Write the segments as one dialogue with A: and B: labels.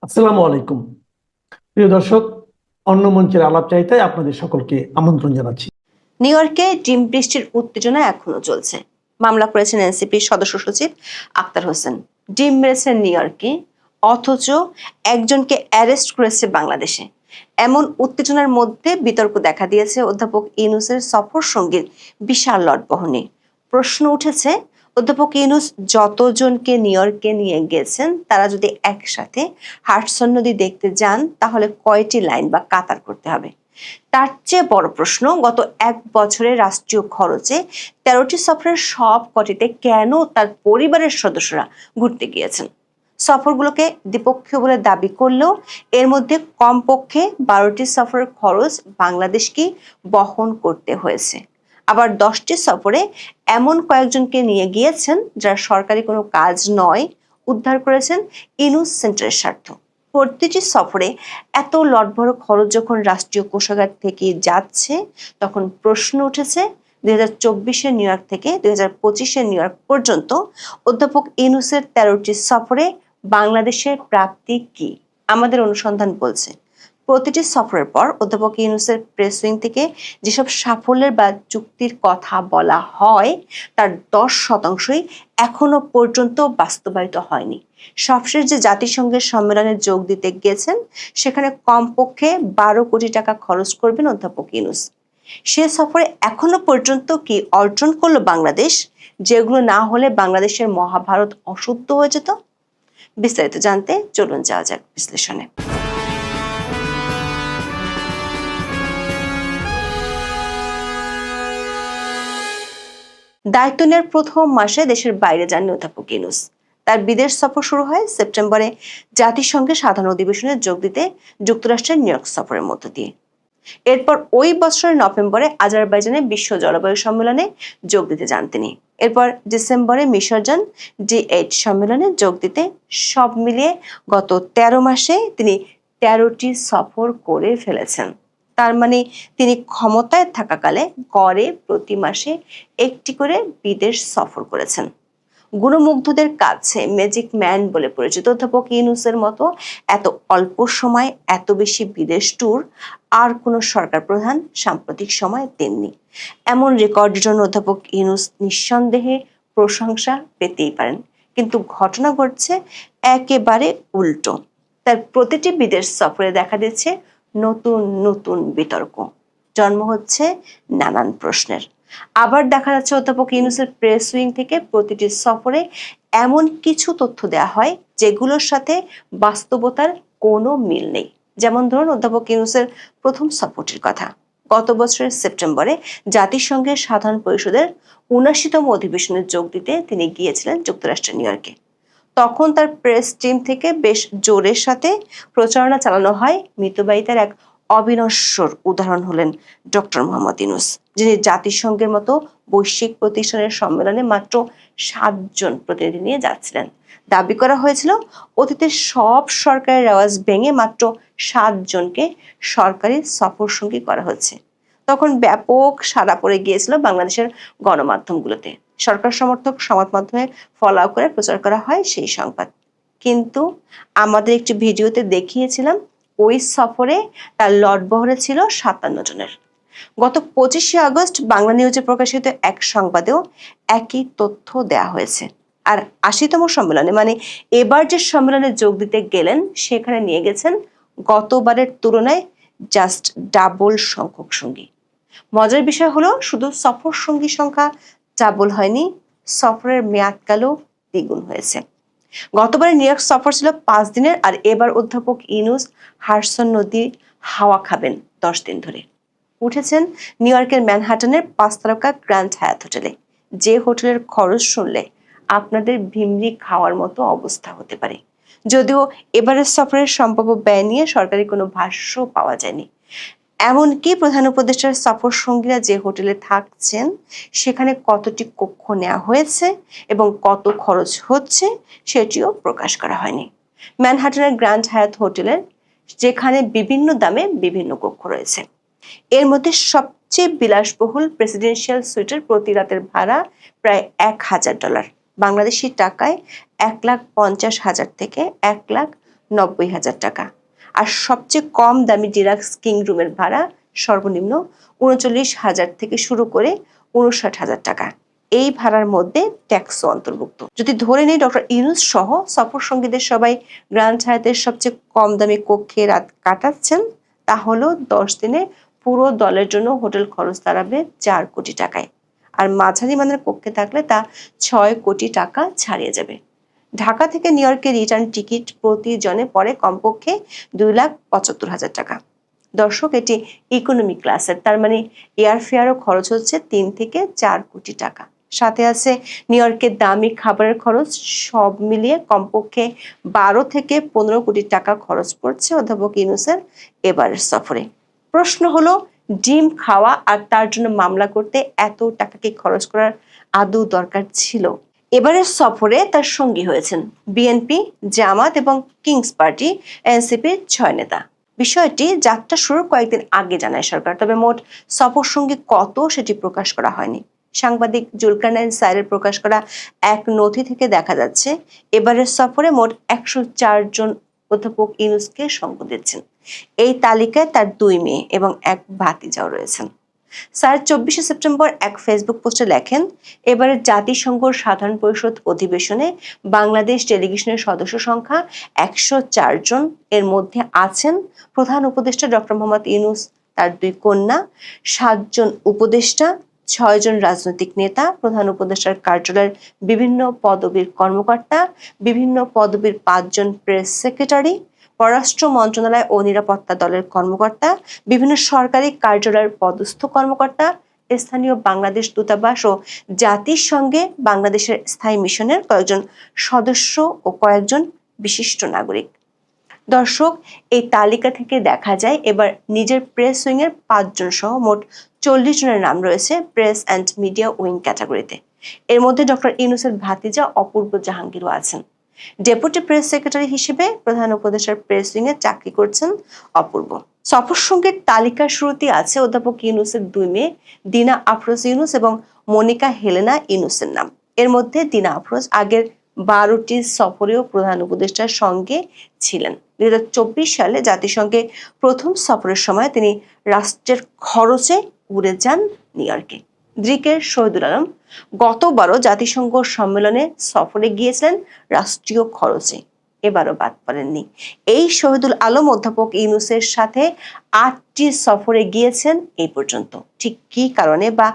A: আসসালামু আলাইকুম। প্রিয় দর্শক, অন্য মঞ্চের আলাপচারিতায় আপনাদের সকলকে আমন্ত্রণ জানাচ্ছি।
B: নিউ ইয়র্কে ডিম বৃষ্টির উত্তেজনা এখনো চলছে। মামলা করেছেন এনসিপির সদস্য সচিব আক্তার হোসেন। ডিম মেরেছেন নিউ ইয়র্কে, অথচ একজনকে অ্যারেস্ট করেছে বাংলাদেশে। এমন উত্তেজনার মধ্যে বিতর্ক দেখা দিয়েছে অধ্যাপক ইউনূসের সফর সঙ্গীর বিশাল লটবহনে। প্রশ্ন উঠেছে, অধ্যাপক ইউনূস যতজনকে নিউ ইয়র্কে নিয়ে গেছেন তারা যদি একসাথে হাডসন নদী দেখতে যান তাহলে কয়টি লাইন বা কাতার করতে হবে? তার চেয়ে বড় প্রশ্ন, গত এক বছরে রাষ্ট্রীয় খরচে 13টি সফরের সব কটিতে কেন তার পরিবারের সদস্যরা ঘুরতে গিয়েছেন? সফরগুলোকে দ্বিপক্ষীয় বলে দাবি করলেও এর মধ্যে কমপক্ষে 12টি সফরের খরচ বাংলাদেশকে বহন করতে হয়েছে। আবার 10টি সফরে এমন কয়েকজনকে নিয়ে গিয়েছেন যারা সরকারি কোনো কাজ নয়, উদ্ধার করেছেন ইনুস সেন্টারের স্বার্থ। প্রতিটি সফরে এত লটবড় খরচ যখন রাষ্ট্রীয় কোষাগার থেকে যাচ্ছে, তখন প্রশ্ন উঠেছে 2024-এর নিউ ইয়র্ক থেকে 2025-এর নিউ ইয়র্ক পর্যন্ত অধ্যাপক ইউনূসের 13টি সফরে বাংলাদেশের প্রাপ্তি কি? আমাদের অনুসন্ধান বলছে প্রতিটি সফরের পর অধ্যাপক ইউনূসের প্রেস উইং থেকে যেসব সাফল্যের বা চুক্তির কথা বলা হয় তার 10%ই এখনো পর্যন্ত বাস্তবায়িত হয়নি। সবশেষ যে জাতিসংঘের সম্মেলনে যোগ দিতে গেছেন, সেখানে কমপক্ষে 12 কোটি টাকা খরচ করবেন অধ্যাপক ইউনূস। সে সফরে এখনো পর্যন্ত কি অর্জন করলো বাংলাদেশ, যেগুলো না হলে বাংলাদেশের মহাভারত অশুদ্ধ হয়ে যেত? বিস্তারিত জানতে চলুন যাওয়া যাক বিশ্লেষণে। দায়িত্ব নেওয়ার প্রথম মাসে দেশের বাইরে যান অধ্যাপক ইউনূস। তার বিদেশ সফর শুরু হয় সেপ্টেম্বরে জাতিসংঘের সাধারণ অধিবেশনে যোগ দিতে যুক্তরাষ্ট্রের নিউ ইয়র্ক সফরের মধ্য দিয়ে। এরপর ওই বছরের নভেম্বরে আজারবাইজানে বিশ্ব জলবায়ু সম্মেলনে যোগ দিতে যান তিনি। এরপর ডিসেম্বরে মিশর যান D8 সম্মেলনে যোগ দিতে। সব মিলিয়ে গত 13 মাসে তিনি 13টি সফর করে ফেলেছেন। তার মানে তিনি ক্ষমতায় থাকাকালে গড়ে প্রতি মাসে একটি করে বিদেশ সফর করেছেন। গুণমুগ্ধদের কাছে ম্যাজিক ম্যান বলে পরিচিত অধ্যাপক ইউনূসের মতো এত অল্প সময় এত বেশি বিদেশ ট্যুর আর কোনো সরকার প্রধান সাম্প্রতিক সময় দেননি। এমন রেকর্ডের জন্য অধ্যাপক ইউনূস নিঃসন্দেহে প্রশংসা পেতেই পারেন, কিন্তু ঘটনা ঘটছে একেবারে উল্টো। তার প্রতিটি বিদেশ সফরে দেখা দিচ্ছে নতুন নতুন বিতর্ক, জন্ম হচ্ছে নানান প্রশ্নের। আবার দেখা যাচ্ছে অধ্যাপক ইউনূসের প্রেস উইং থেকে প্রতিটি সফরে এমন কিছু তথ্য দেওয়া হয় যেগুলোর সাথে বাস্তবতার কোনো মিল নেই। যেমন ধরুন অধ্যাপক ইউনূসের প্রথম সফরটির কথা। গত বছরের সেপ্টেম্বরে জাতিসংঘের সাধারণ পরিষদের ৭৯তম অধিবেশনে যোগ দিতে তিনি গিয়েছিলেন যুক্তরাষ্ট্রের নিউ ইয়র্কে। তখন তার প্রেস টিম থেকে বেশ জোরের সাথে প্রচারণা চালানো হয় মিতব্যয়িতার এক অবিনশ্বর উদাহরণ হলেন ডক্টর মোহাম্মদ ইউনূস, যিনি জাতিসংঘের মতো বৈশ্বিক প্রতিষ্ঠানের সম্মেলনে মাত্র 7 জন প্রতিনিধি নিয়ে যাচ্ছিলেন। দাবি করা হয়েছিল অতীতের সব সরকারের রেওয়াজ ভেঙে মাত্র 7 জনকে সরকারি সফর সঙ্গী করা হচ্ছে। তখন ব্যাপক সাড়া পড়ে গিয়েছিল বাংলাদেশের গণমাধ্যমগুলোতে। সরকার সমর্থক সংবাদ মাধ্যমে ফলাও করে প্রচার করা হয় সেই সংবাদ। কিন্তু আমাদের একটি ভিডিওতে দেখিয়েছিলাম ওই সফরে তার লটবহরে ছিল 57 জনের। গত 25শে আগস্ট বাংলা নিউজে প্রকাশিত এক সংবাদেও একই তথ্য দেয়া হয়েছে। আর 80তম সম্মেলনে, মানে এবার যে সম্মেলনে যোগ দিতে গেলেন, সেখানে নিয়ে গেছেন গতবারের তুলনায় জাস্ট ডাবল সংখ্যক সঙ্গী। মজার বিষয় হলো শুধু সফর সঙ্গী সংখ্যা ডাবল হয়নি, সফরের মেয়াদকালও দ্বিগুণ হয়েছে। গতবারে নিউ ইয়র্ক সফর ছিল 5 দিনের, আর এবার অধ্যাপক ইউনূস হাডসন নদী হাওয়া খাবেন 10 দিন ধরে। উঠেছেন নিউ ইয়র্কের ম্যানহাটনের 5 তারকা গ্র্যান্ড হায়াত হোটেলে, যে হোটেলের খরচ শুনলে আপনাদের ভিমরি খাওয়ার মতো অবস্থা হতে পারে। যদিও এবারের সফরের সম্ভাব্য ব্যয় নিয়ে সরকারি কোনো ভাষ্য পাওয়া যায়নি। এমনকি প্রধান উপদেষ্টার সফর সঙ্গীরা যে হোটেলে থাকছেন সেখানে কতটি কক্ষ নেওয়া হয়েছে এবং কত খরচ হচ্ছে সেটিও প্রকাশ করা হয়নি। ম্যানহাটনের গ্র্যান্ড হায়াত হোটেলের, যেখানে বিভিন্ন দামে বিভিন্ন কক্ষ রয়েছে, এর মধ্যে সবচেয়ে বিলাসবহুল প্রেসিডেন্সিয়াল সুইটের প্রতি রাতের ভাড়া প্রায় $1,000, বাংলাদেশি টাকায় $1,50,000 থেকে $1,10,000 90,000 টাকা। আর সবচেয়ে কম দামি ডিলাক্স কিং রুমের ভাড়া সর্বনিম্ন 39,000 থেকে শুরু করে 59,000 টাকা। এই ভাড়ার মধ্যে ট্যাক্সও অন্তর্ভুক্ত। যদি ধরে নিই ডক্টর ইউনূস সহ সফর সঙ্গীদের সবাই গ্র্যান্ড হায়াতের সবচেয়ে কম দামি কক্ষে রাত কাটাচ্ছেন, তাহলে 10 দিনে পুরো দলের জন্য হোটেল খরচ দাঁড়াবে 4 কোটি টাকায়। আর মাঝারি মানের কক্ষে থাকলে তা 6 কোটি টাকা ছাড়িয়ে যাবে। ঢাকা থেকে নিউ ইয়র্কের রিটার্ন টিকিট প্রতিজনে পড়ে কমপক্ষে 2,75,000 টাকা। দর্শক, এটি ইকোনমি ক্লাসের, তার মানে এয়ারফেয়ারও খরচ হচ্ছে 3 থেকে 4 কোটি টাকা। সাথে আছে নিউ ইয়র্কের দামি খাবারের খরচ। সব মিলিয়ে কমপক্ষে 12 থেকে 15 কোটি টাকা খরচ পড়ছে অধ্যাপক ইউনূসের এবারের সফরে। প্রশ্ন হলো, ডিম খাওয়া আর তার জন্য মামলা করতে এত টাকা কি খরচ করার আদৌ দরকার ছিল? এবারের সফরে তার সঙ্গী হয়েছেন বিএনপি, জামাত এবং কিংস পার্টি এনসিপির 6 নেতা। বিষয়টি যাত্রা শুরুর কয়েকদিন আগে জানায় সরকার, তবে মোট সফর সঙ্গী কত সেটি প্রকাশ করা হয়নি। সাংবাদিক জুলকারনাইন সাইরের প্রকাশ করা এক নথি থেকে দেখা যাচ্ছে এবারের সফরে মোট 104 জন অধ্যাপক ইউনূসকে সঙ্গ দিচ্ছেন। এই তালিকায় তার 2 মেয়ে এবং এক ভাতিজাও রয়েছেন। স্যার 24 সেপ্টেম্বর এক ফেসবুক পোস্টে লেখেন, এবারের জাতিসংঘ সাধারণ পরিষদ অধিবেশনে বাংলাদেশ ডেলিগেশনের সদস্য সংখ্যা 104 জন। এর মধ্যে আছেন প্রধান উপদেষ্টা ডক্টর মোহাম্মদ ইউনূস, তার 2 কন্যা, 7 জন উপদেষ্টা, 6 জন রাজনৈতিক নেতা, প্রধান উপদেষ্টার কার্যালয়ের বিভিন্ন পদবীর কর্মকর্তা, বিভিন্ন পদবীর 5 জন প্রেস সেক্রেটারি, পররাষ্ট্র মন্ত্রণালয় ও নিরাপত্তা দলের কর্মকর্তা, বিভিন্ন সরকারি কার্যালয়ের পদস্থ কর্মকর্তা, স্থানীয় বাংলাদেশ দূতাবাস ও জাতিসংঘে বাংলাদেশের স্থায়ী মিশনের কয়েকজন সদস্য ও কয়েকজন বিশিষ্ট নাগরিক। দর্শক, এই তালিকা থেকে দেখা যায় এবার নিজের প্রেস উইং এর 5 জন সহ মোট 40 জনের নাম রয়েছে প্রেস অ্যান্ড মিডিয়া উইং ক্যাটাগরিতে। এর মধ্যে ডক্টর ইউনূসের ভাতিজা অপূর্ব জাহাঙ্গীরও আছেন। ডেপুটি প্রেস সেক্রেটারি হিসেবে প্রধান উপদেষ্টার প্রেস উইং এ চাকরি করছেন অপূর্ব। সফর সঙ্গীর তালিকার শুরুতে আছে অধ্যাপক ইউনূসের 2 মেয়ে দিনা আফরোজ ইউনূস এবং মনিকা হেলেনা ইউনূসের নাম। এর মধ্যে দিনা আফরোজ আগের 12টি সফরেও প্রধান উপদেষ্টার সঙ্গে ছিলেন। 2024 সালে জাতিসংঘে প্রথম সফরের সময় তিনি রাষ্ট্রের খরচে উড়ে যান নিউ ইয়র্কে। দ্রিকের শহীদুল আলম গতবারও জাতিসংঘ সম্মেলনে সফরে গিয়েছিলেন রাষ্ট্রীয় খরচে, এবারও বাদ পড়েননি। এই শহীদুল আলম অধ্যাপক ইউনূসের সাথে 8টি সফরে গিয়েছেন এই পর্যন্ত। ঠিক কী কারণে বা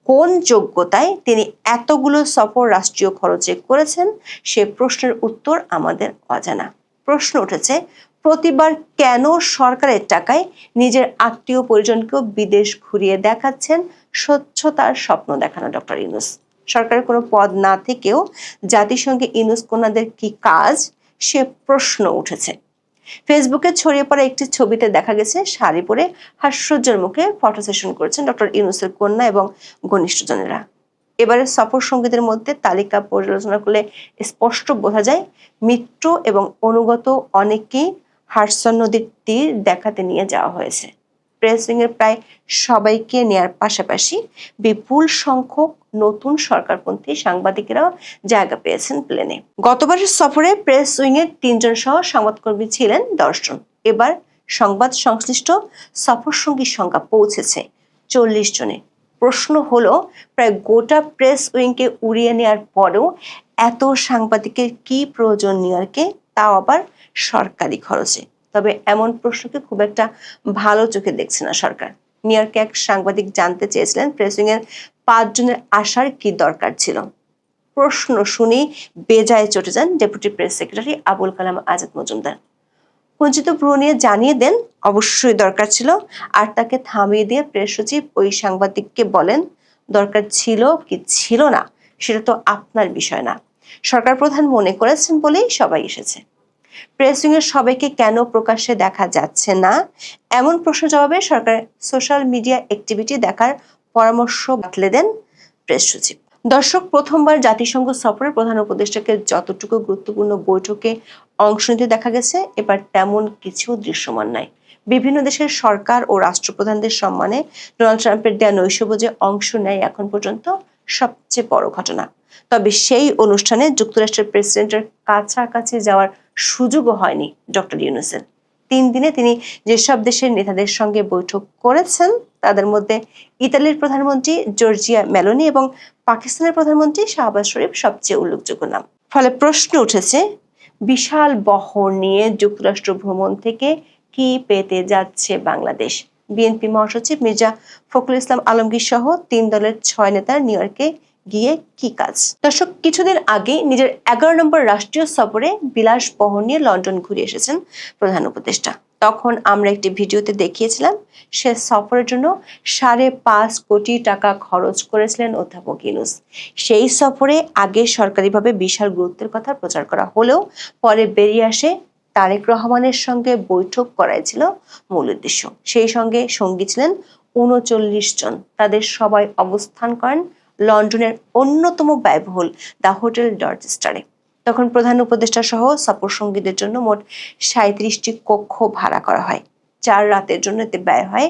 B: কোন যোগ্যতায় তিনি এতগুলো সফর রাষ্ট্রীয় খরচে করেছেন, সে প্রশ্নের উত্তর আমাদের অজানা। প্রশ্ন উঠেছে, প্রতিবার কেন সরকারের টাকায় নিজের আত্মীয় পরিজনকেও বিদেশ ঘুরিয়ে দেখাচ্ছেন স্বচ্ছতার স্বপ্ন দেখানো ডক্টর ইউনূস? সরকারের কোনো পদ না থেকেও জাতিসংঘে ইউনূস কন্যাদের কি কাজ, সে প্রশ্ন উঠেছে। ফেসবুকে ছড়িয়ে পড়া একটি ছবিতে দেখা গেছে শাড়ি পরে হাস্যোজ্জ্বল মুখে ফটো সেশন করেছেন ডক্টর ইউনূসের কন্যা এবং ঘনিষ্ঠজনেরা। এবারের সফর সঙ্গীদের মধ্যে তালিকা পর্যালোচনা করলে স্পষ্ট বোঝা যায় মিত্র এবং অনুগত অনেকেই হাডসন নদীর তীর দেখাতে নিয়ে যাওয়া হয়েছে। প্রেস উইং এর প্রায় সবাইকে নেয়ার পাশাপাশি বিপুল সংখ্যক নতুন সরকারপন্থী সাংবাদিকেরাও জায়গা পেয়েছেন প্লেনে। গতবারের সফরে প্রেস উইং এর 3 জন সহ সংবাদকর্মী ছিলেন 10 জন। এবার সংবাদ সংশ্লিষ্ট সফর সঙ্গীর সংখ্যা পৌঁছেছে 40 জনে। প্রশ্ন হলো, প্রায় গোটা প্রেস উইংকে উড়িয়ে নেওয়ার পরেও এত সাংবাদিকের কি প্রয়োজন নিউ ইয়র্কে, তাও আবার সরকারি খরচে? তবে এমন প্রশ্নকে খুব একটা ভালো চোখে দেখছে না সরকার। নিউ ইয়র্কে এক সাংবাদিক জানতে চেয়েছিলেন প্রেস উইং এর 5 জনের আসার কি দরকার ছিল। প্রশ্ন শুনেই বেজায় চটে যান deputy press secretary Abul Kalam Azad Majumdar. কুঞ্চিত ভ্রু নিয়ে জানিয়ে দেন অবশ্যই দরকার ছিল, আর তাকে থামিয়ে দিয়ে প্রেস সচিব ওই সাংবাদিককে বলেন, দরকার ছিল কি ছিল না সেটা তো আপনার বিষয় না, সরকার প্রধান মনে করেছেন বলেই সবাই এসেছে। প্রেস উইং এর সবাইকে কেন প্রকাশ্যে দেখা যাচ্ছে না, এমন প্রশ্ন জবাবে সরকারের সোশ্যাল মিডিয়া অ্যাক্টিভিটি দেখার পরামর্শ বাতলে দেন প্রেস সচিব। দর্শক, প্রথমবার জাতিসংঘ সফরে প্রধান উপদেষ্টাকে যতটুকু গুরুত্বপূর্ণ বৈঠকে অংশ নিতে দেখা গেছে, এবার তেমন কিছু দৃশ্যমান নাই। বিভিন্ন দেশের সরকার ও রাষ্ট্রপ্রধানদের সম্মানে ডোনাল্ড ট্রাম্পের দেয়া নৈশভোজে অংশ নেয় এখন পর্যন্ত সবচেয়ে বড় ঘটনা। তবে সেই অনুষ্ঠানে যুক্তরাষ্ট্রের প্রেসিডেন্টের কাছাকাছি যাওয়ার সুযোগও হয়নি ডক্টর ইউনূসের। 3 দিনে তিনি যেসব দেশের নেতাদের সঙ্গে বৈঠক করেছেন তাদের মধ্যে ইতালির প্রধানমন্ত্রী জর্জিয়া মেলোনি এবং পাকিস্তানের প্রধানমন্ত্রী শাহবাজ শরীফ সবচেয়ে উল্লেখযোগ্য নাম। ফলে প্রশ্ন উঠেছে, বিশাল বহর নিয়ে যুক্তরাষ্ট্র ভ্রমণ থেকে কি পেতে যাচ্ছে বাংলাদেশ? বিএনপি মহাসচিব মির্জা ফখরুল ইসলাম আলমগীর সহ 3 দলের 6 নেতার নিউ ইয়র্কে গিয়ে কি কাজ? দর্শক, কিছুদিন আগে নিজের 11 নম্বর রাষ্ট্রীয় সফরে বিলাসবহর নিয়ে লন্ডন ঘুরে এসেছেন প্রধান উপদেষ্টা। তখন আমরা একটি ভিডিওতে দেখিয়েছিলাম সে সফরের জন্য 5.5 কোটি টাকা খরচ করেছিলেন অধ্যাপক ইউনূস। সেই সফরে আগে সরকারিভাবে বিশাল গুরুত্বের কথা প্রচার করা হলেও পরে বেরিয়ে আসে তারেক রহমানের সঙ্গে বৈঠক করাই ছিল মূল উদ্দেশ্য। সেই সঙ্গে সঙ্গী ছিলেন 39 জন। তাদের সবাই অবস্থান করেন লন্ডনের অন্যতম ব্যয়বহুল দ্য হোটেল ডরচেস্টারে। তখন প্রধান উপদেষ্টা সহ সফর সঙ্গীদের জন্য মোট 37টি কক্ষ ভাড়া করা হয়। 4 রাতের জন্য এতে ব্যয় হয়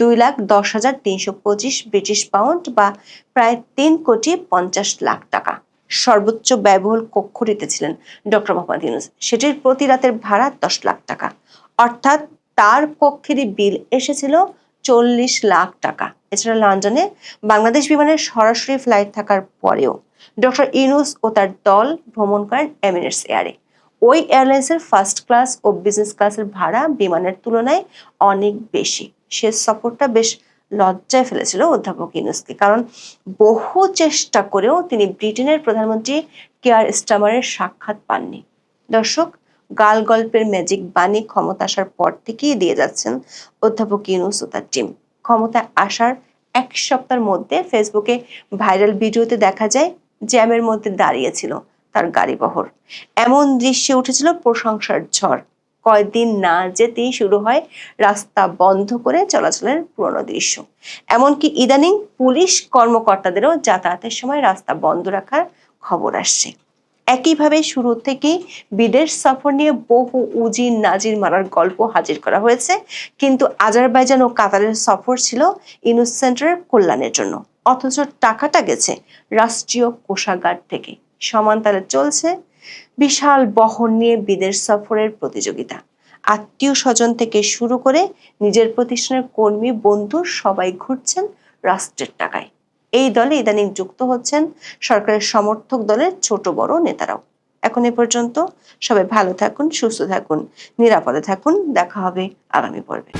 B: 2,10,325 ব্রিটিশ পাউন্ড বা প্রায় 3,50,00,000 টাকা। সর্বোচ্চ ব্যয়বহুল কক্ষটিতে ছিলেন ডক্টর মোহাম্মদ ইউনূস। সেটির প্রতি রাতের ভাড়া 10 লাখ টাকা, অর্থাৎ তার কক্ষেরই বিল এসেছিল 40 লাখ টাকা। এছাড়া লন্ডনে বাংলাদেশ বিমানের সরাসরি ফ্লাইট থাকার পরেও ডক্টর ইউনূস ও তার দল ভ্রমণ করেন এমিরেটস এয়ারে। ওই এয়ারলাইন্সের ফার্স্ট ক্লাস ও বিজনেস ক্লাসের ভাড়া বিমানের তুলনায় অনেক বেশি। সে সফরটা বেশ লজ্জায় ফেলেছিল অধ্যাপক ইউনূসকে, কারণ বহু চেষ্টা করেও তিনি ব্রিটেনের প্রধানমন্ত্রী কেয়ার স্টামারের সাক্ষাৎ পাননি। দর্শক, গাল গল্পের ম্যাজিক বাণী ক্ষমতা আসার পর থেকেই দিয়ে যাচ্ছেন অধ্যাপক ইউনূস ও তার টিম। ক্ষমতায় আসার 1 সপ্তাহের মধ্যে ফেসবুকে ভাইরাল ভিডিওতে দেখা যায় জ্যামের মধ্যে দাঁড়িয়েছিল তার গাড়ি বহর। এমন দৃশ্যে উঠেছিল প্রশংসার ঝড়। কয়েকদিন না যেতেই শুরু হয় রাস্তা বন্ধ করে চলাচলের পুরনো দৃশ্য। এমনকি ইদানিং পুলিশ কর্মকর্তাদেরও যাতায়াতের সময় রাস্তা বন্ধ রাখার খবর আসছে। একইভাবে শুরু থেকেই বিদেশ সফর নিয়ে বহু উজির নাজির মারার গল্প হাজির করা হয়েছে, কিন্তু আজারবাইজান ও কাতারের সফর ছিল ইউনূস সেন্টারের কল্যাণের জন্য, অথচ টাকাটা গেছে রাষ্ট্রীয় কোষাগার থেকে। সমান্তালে চলছে বিশাল বহর নিয়ে বিদেশ সফরের প্রতিযোগিতা। আত্মীয় স্বজন থেকে শুরু করে নিজের প্রতিষ্ঠানের কর্মী বন্ধু সবাই ঘুরছেন রাষ্ট্রের টাকায়। এই দলে ইদানিং যুক্ত হচ্ছেন সরকারের সমর্থক দলের ছোট বড় নেতারাও। এখন এ পর্যন্ত। সবাই ভালো থাকুন, সুস্থ থাকুন, নিরাপদে থাকুন। দেখা হবে আগামী পর্বে।